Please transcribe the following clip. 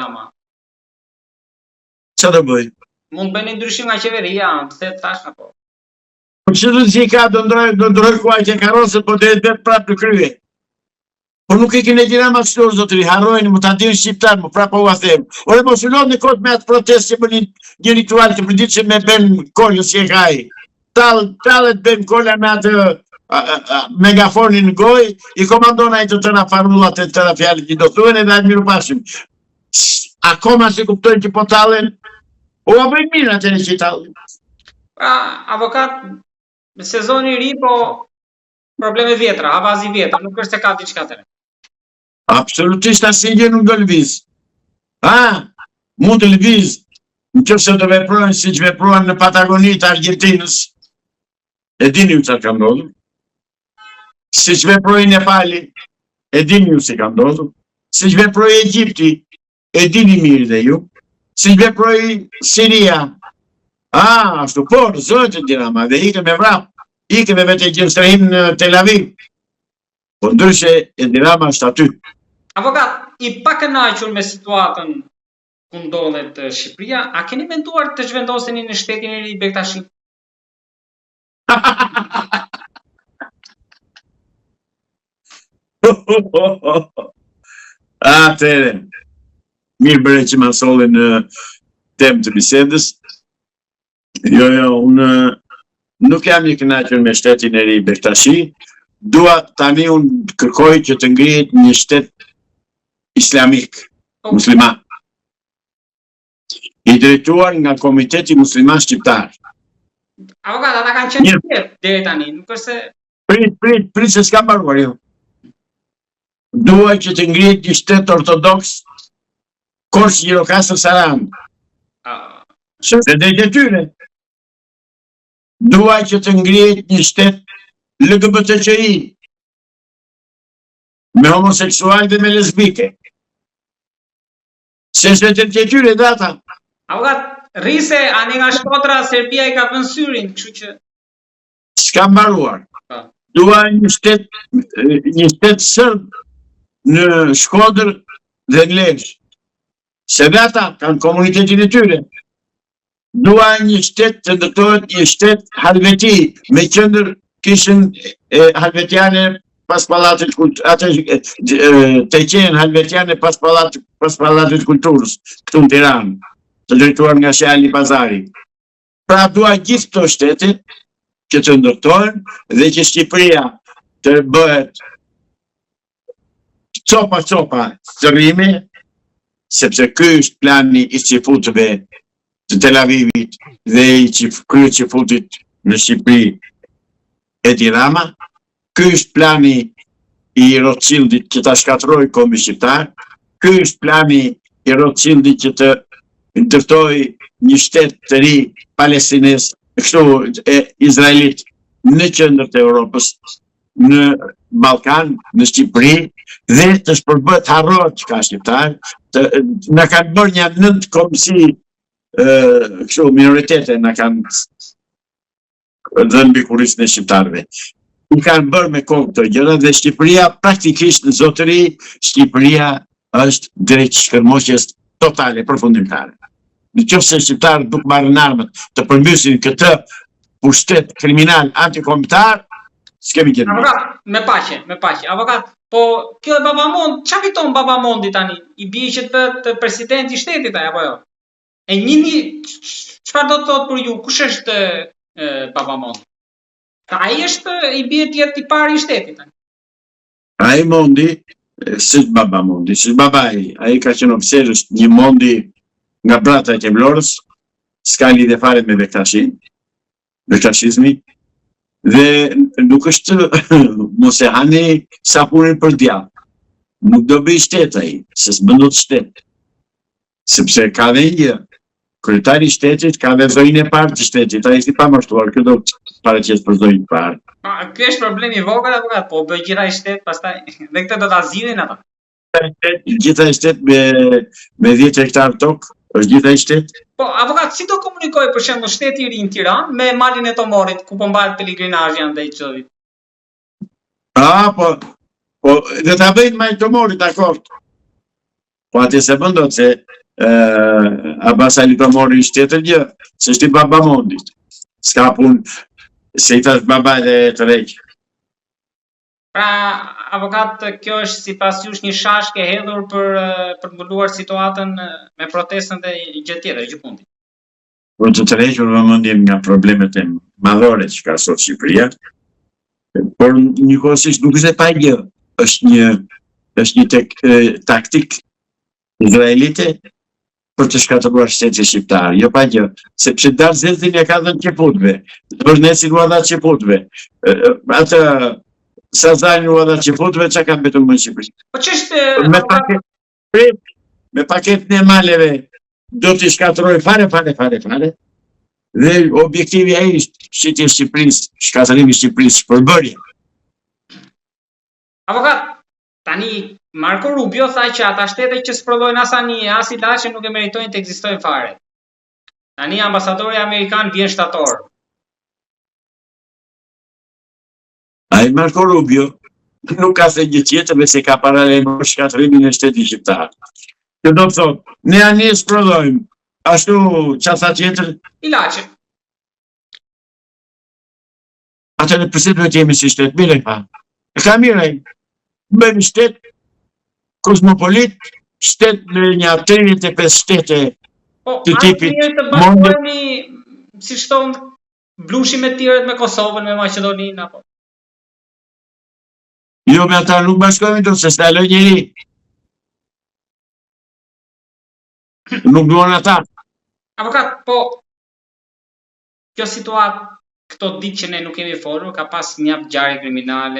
Rama? Që do bëj? Mund bëni ndryshim nga qeveria, pse tash apo? Po që do që ka do ndroj kuaj që karosët, po dhe vetë prapë në krye. Po nuk e kene Edi Rama kështu, zotëri, harrojnë, më të adinë shqiptarë, më prapë u a them. Ore, mos u lodhë në kot me atë protest që bëni një ritual që përdit që me ben kollës që e ka i. Talët ben kolla me atë megafonin në goj, i komandona i të tëra farullat e tëra fjallit që do thuen edhe atë miru pashim. Akoma se kuptojnë që po talen, o a bëjnë mirë atëre që i talen. Avokat, sezoni ri, po probleme vjetra, avazi vjetra, nuk është se ka diçka të re. Absolutisht asnjë gjë nuk do lëviz. Mund të lëviz, nëse do veprojnë siç veprojnë në Patagoni të Argjentinës. E dini ju çfarë ka ndodhur? Siç veproi Nepali, e dini ju se ka ndodhur. Siç veproi Egjipti, e dini mirë dhe ju. Siç veproi Siria. Ashtu por, zotë Edi Rama, dhe ikën me vrap, ikën me vetë gjënstrahim në Tel Aviv. Po ndryshe Edi Rama është aty. Avokat, i pakënaqur me situatën ku ndodhet Shqipëria, a keni menduar të zhvendoseni në shtetin e ri Bektashi? Atere, mirë bëre që ma solli në temë të bisedës. Jo, unë nuk jam i kënaqur me shtetin e ri Bektashi. Dua tani unë kërkoj që të ngrihet një shtet islamik, musliman. I drejtuar nga Komiteti Musliman Shqiptar. Avokat, ata kanë qenë tjerë deri tani, nuk është se... Prit se s'ka mbaruar jo. Dua që të ngrihet një shtet ortodoks Korç Gjirokastër Sarand. Se dhe detyre. Dua që të ngrihet një shtet LGBTQI me homoseksual dhe me lesbike. Se shtetet e tyre data. Avokat, rrise ani nga Shkodra, Serbia i ka vënë syrin, kështu që... S'ka mbaruar. Dua një shtet sërb në Shkodër dhe në Lezhë. Se data kanë komunitetin e tyre. Dua një shtet të ndërtohet një shtet Halveti, me qendër kishën halvetiane pas Pallatit të qenë halvetiane pas Pallatit Kulturës, këtu në Tiranë, të drejtuar nga Shali Pazari. Pra dua gjithë këto shtete që të ndërtohen dhe që Shqipëria të bëhet copa të rrime, sepse ky është plani i qifutëve të Tel Avivit dhe i kryet qifutit në Shqipëri Edi Rama. Ky është plani i Rothschildit që ta shkatroj kombin shqiptar. Ky është plani i Rothschildit që të ndërtoj një shtet të ri palestines, kështu e Izraelit në qendër të Europës, në Ballkan, në Shqipëri, dhe të shpërbëhet harrohet që ka shqiptar, na kanë bërë një 9 kombësi, kështu minoritete na kanë dhënë mbi kurrizën e shqiptarëve. I kanë bërë me kohë këto gjëra dhe Shqipëria praktikisht në zotëri, Shqipëria është drejt shkërmoqjes totale, përfundimtare. Nëse shqiptarët nuk marrin armët të përmbysin këtë pushtet kriminal antikombëtar, s'kemi gjë. Avokat, me paqe. Avokat, po kjo e Babamond, çfarë fiton Babamondi tani? I bie që të presidenti i shtetit apo jo? E njëni, çfarë do të thotë për ju? Kush është Babamond? Ai është i bie të jetë i pari i shtetit. Ai Mondi, si Babamondi, si babai, ai ka qenë oficer, është një Mondi nga brata e Kemlorës, s'ka lidhje fare me bektashizmi, dhe nuk është mos e hani sapunin për djallë. Nuk do bëj shtet ai, se s'bën dot shtet. Sepse ka dhe një kryetari i shtetit, ka dhe zonjën e parë të shtetit, ai është i pamashtuar, kjo do të paraqes për zonjën e parë. Ky është problemi i vogël avokat, po bëj gjëra i shtet, pastaj dhe këtë do ta zgjidhin ata. Gjitha i shtet me 10 hektar tokë, është gjitha i shtet. Po, avokat, si do komunikoj për shembull shteti i ri në Tiranë me malin e Tomorit, ku po mbahet pelegrinazhi andaj çovit? Po, dhe ta bëjnë malin e Tomorit, dakord. Po atë se bën dot se Abbas Ali të mori ishtë tjetër gjë, se është i baba mondit. S'ka pun, se i thash baba dhe të rejkë. Pra, avokat, kjo është sipas jush një shashke hedhur për mbuluar situatën me protestën dhe gjë tjetër, gjë fundi. Por të tërhequr vëmendjen nga problemet e madhore që ka sot Shqipëria, por njëkohësisht nuk është e pa gjë, është një taktik izraelite për të shkatëruar shtetin shqiptar, jo pa gjë, sepse Darzezin e ka dhënë qeputëve, Vërneci u dha qeputëve, atë Sazani u dha qeputëve, çka ka mbetur më në Shqipëri. Po ç'është Me paketën e maleve do t'i shkatëroj fare, dhe objektivi ai është shqitje e Shqipërisë, shkatërimi i Shqipërisë, shpërbërje. Avokat, tani Marco Rubio tha që ata shtete që sprovojnë as anije, as ilaçe nuk e meritojnë të ekzistojnë fare. Tani ambasadori amerikan vjen shtator. Ai Marco Rubio nuk ka thënë gjë tjetër se ka paralajmëruar shkatërimin e shtetit shqiptar. Kjo do të thotë, ne anije sprovojmë, ashtu çfarë tha tjetër? Ilaçe. Atëherë pse duhet jemi si shtet? Mire pa. Ka mirë, bëjmë shtet kosmopolit, shtet në një 35 shtete të tipit të bashkohemi, si thonë, blushi me tjerët, me Kosovën, me Maqedoninë apo. Jo, me ata nuk bashkohemi do se s'ta lë njëri. Nuk duan ata. Avokat, po kjo situatë këto ditë që ne nuk kemi folur, ka pas një ngjarje kriminale